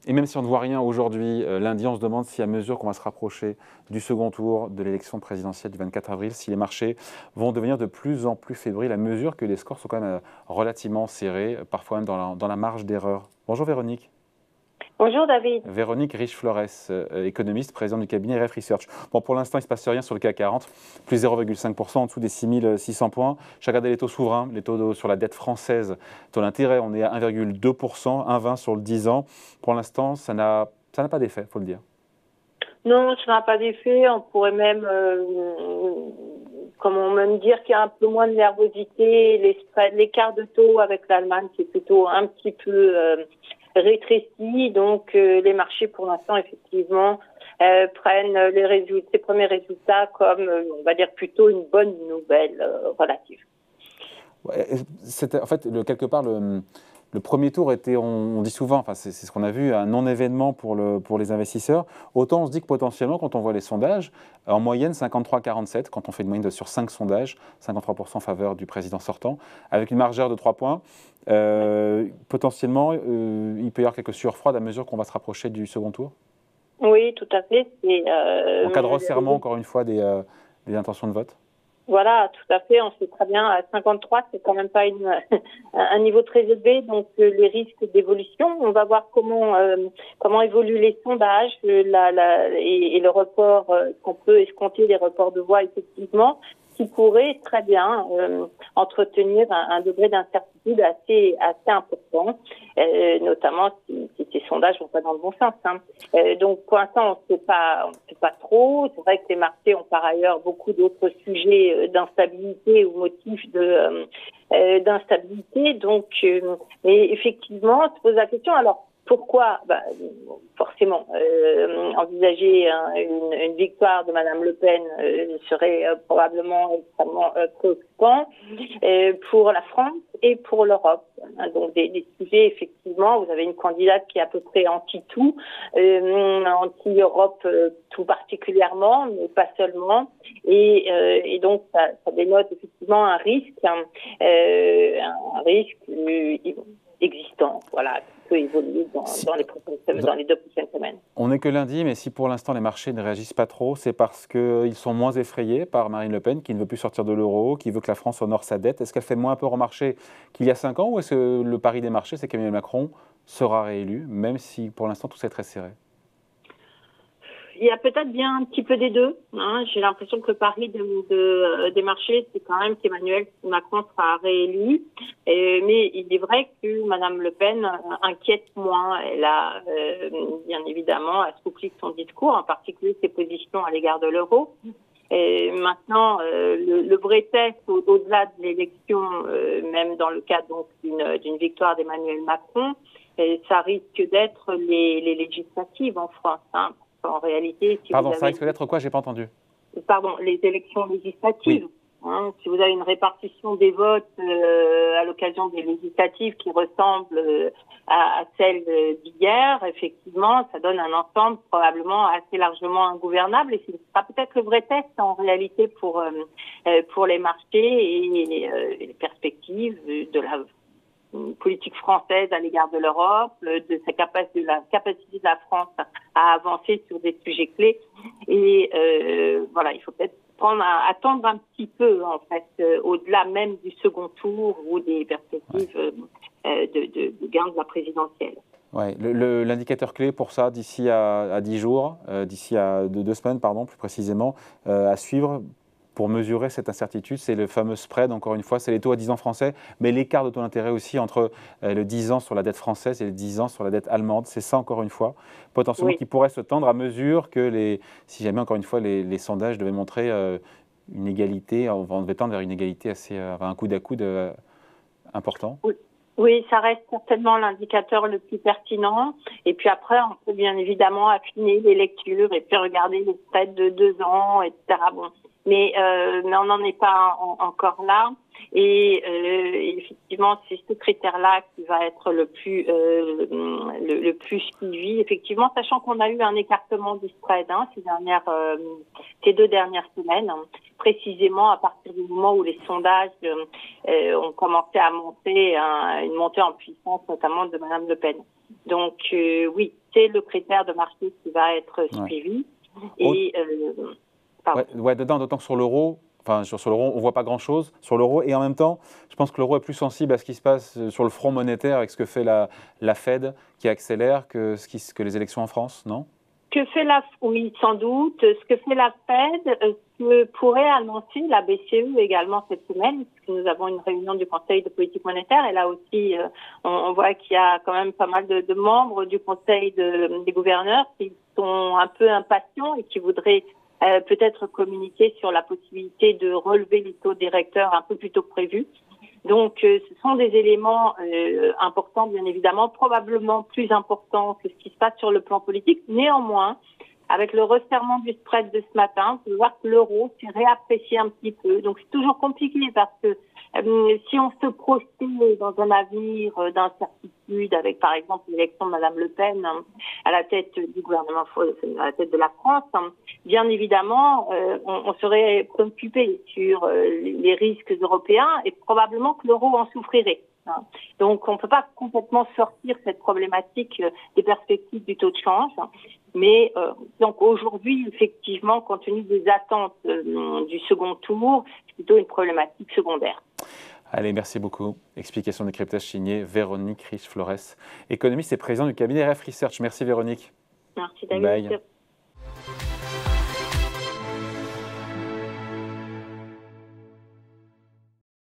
Et même si on ne voit rien aujourd'hui, lundi, on se demande si à mesure qu'on va se rapprocher du second tour de l'élection présidentielle du 24 avril, si les marchés vont devenir de plus en plus fébriles à mesure que les scores sont quand même relativement serrés, parfois même dans la marge d'erreur. Bonjour Véronique. Bonjour David. Véronique Riche-Flores, économiste, présidente du cabinet RF Research. Bon, pour l'instant, il ne se passe rien sur le CAC 40, plus 0,5% en dessous des 6600 points. J'ai regardé les taux souverains, les taux sur la dette française, taux d'intérêt, on est à 1,2%, 1,20 sur le 10 ans. Pour l'instant, ça n'a pas d'effet, il faut le dire. Non, ça n'a pas d'effet. On pourrait même, comment même dire qu'il y a un peu moins de nervosité. L'écart de taux avec l'Allemagne, c'est plutôt un petit peu rétréci. Donc, les marchés, pour l'instant, effectivement, prennent ces premiers résultats comme, on va dire, plutôt une bonne nouvelle relative. Ouais, en fait, quelque part, le premier tour était, on dit souvent, enfin c'est ce qu'on a vu, un non-événement pour les investisseurs. Autant on se dit que potentiellement, quand on voit les sondages, en moyenne 53-47, quand on fait une moyenne sur 5 sondages, 53% en faveur du président sortant, avec une margeur de 3 points, potentiellement, il peut y avoir quelques sueurs froides à mesure qu'on va se rapprocher du second tour. Oui, tout à fait. En cas de resserrement, encore une fois, des intentions de vote. Voilà, tout à fait. On sait très bien, à 53, c'est quand même pas un niveau très élevé, donc les risques d'évolution. On va voir comment évoluent les sondages et le report, qu'on peut escompter les reports de voix effectivement, qui pourraient très bien entretenir un degré d'incertitude assez important, notamment si ces sondages vont pas dans le bon sens. Donc pour l'instant, on sait pas trop. C'est vrai que les marchés ont par ailleurs beaucoup d'autres sujets d'instabilité ou motifs d'instabilité. Donc, mais effectivement, on se pose la question. Alors pourquoi? Forcément, envisager une victoire de Madame Le Pen serait probablement extrêmement préoccupant pour la France et pour l'Europe. Donc des sujets, effectivement, vous avez une candidate qui est à peu près anti-tout, anti-Europe tout particulièrement, mais pas seulement. Et donc ça dénote effectivement un risque existant, voilà, qui peut évoluer dans les 2 prochaines semaines. On n'est que lundi, mais si pour l'instant les marchés ne réagissent pas trop, c'est parce qu'ils sont moins effrayés par Marine Le Pen, qui ne veut plus sortir de l'euro, qui veut que la France honore sa dette. Est-ce qu'elle fait moins peur au marché qu'il y a 5 ans, ou est-ce que le pari des marchés, c'est qu'Emmanuel Macron sera réélu, même si pour l'instant tout c'est très serré? Il y a peut-être bien un petit peu des deux. J'ai l'impression que le pari des marchés, c'est quand même qu'Emmanuel Macron sera réélu. Mais il est vrai que Madame Le Pen inquiète moins. Elle a, bien évidemment, assoupli son discours, en particulier ses positions à l'égard de l'euro. Et maintenant, le vrai test, au-delà de l'élection, même dans le cadre donc d'une victoire d'Emmanuel Macron, ça risque d'être les législatives en France. En réalité, Pardon, ça risque d'être quoi? J'ai pas entendu. Pardon, les élections législatives. Oui. Si vous avez une répartition des votes à l'occasion des législatives qui ressemble à celle d'hier, effectivement, ça donne un ensemble probablement assez largement ingouvernable, et ce sera peut-être le vrai test en réalité pour les marchés et les perspectives de la politique française à l'égard de l'Europe, de la capacité de la France à avancer sur des sujets clés. Et voilà, il faut peut-être attendre un petit peu, en fait, au-delà même du second tour ou des perspectives de gain de la présidentielle. Ouais, l'indicateur clé pour ça, d'ici à 10 jours, d'ici à 2 semaines, pardon, plus précisément, à suivre pour mesurer cette incertitude, c'est le fameux spread, encore une fois, c'est les taux à 10 ans français, mais l'écart de taux d'intérêt aussi entre le 10 ans sur la dette française et le 10 ans sur la dette allemande. C'est ça, encore une fois, potentiellement, qui pourrait se tendre à mesure que, si jamais, encore une fois, les sondages devaient montrer une égalité, on devait tendre vers une égalité assez, un coude à coude important. Oui, ça reste certainement l'indicateur le plus pertinent. Et puis après, on peut bien évidemment affiner les lectures et puis regarder les spreads de 2 ans, etc. Bon. Mais on n'en est pas encore là. Et effectivement, c'est ce critère-là qui va être le plus suivi. Effectivement, sachant qu'on a eu un écartement du spread ces 2 dernières semaines, précisément à partir du moment où les sondages ont commencé à monter, une montée en puissance, notamment de Madame Le Pen. Donc oui, c'est le critère de marché qui va être suivi. Et d'autant que sur l'euro, sur l'euro, on ne voit pas grand-chose sur l'euro. Et en même temps, je pense que l'euro est plus sensible à ce qui se passe sur le front monétaire avec ce que fait la Fed, qui accélère, que les élections en France, non? Oui, sans doute. Ce que fait la Fed, ce que pourrait annoncer la BCE également cette semaine, puisque nous avons une réunion du Conseil de politique monétaire, et là aussi, on voit qu'il y a quand même pas mal de membres du Conseil des gouverneurs qui sont un peu impatients et qui voudraient peut-être communiquer sur la possibilité de relever les taux directeurs un peu plus tôt que prévu. Donc, ce sont des éléments importants, bien évidemment, probablement plus importants que ce qui se passe sur le plan politique. Néanmoins, avec le resserrement du spread de ce matin, on peut voir que l'euro s'est réapprécié un petit peu. Donc, c'est toujours compliqué parce que si on se projette dans un avenir d'incertitude avec, par exemple, l'élection de Madame Le Pen à la tête du gouvernement, à la tête de la France, bien évidemment, on serait préoccupé sur les risques européens et probablement que l'euro en souffrirait. Donc, on ne peut pas complètement sortir cette problématique des perspectives du taux de change. Mais donc aujourd'hui, effectivement, compte tenu des attentes du second tour, c'est plutôt une problématique secondaire. Allez, merci beaucoup. Explication de décryptage signée Véronique Riche-Flores, économiste et présidente du cabinet RF Research. Merci Véronique. Merci David. Bye.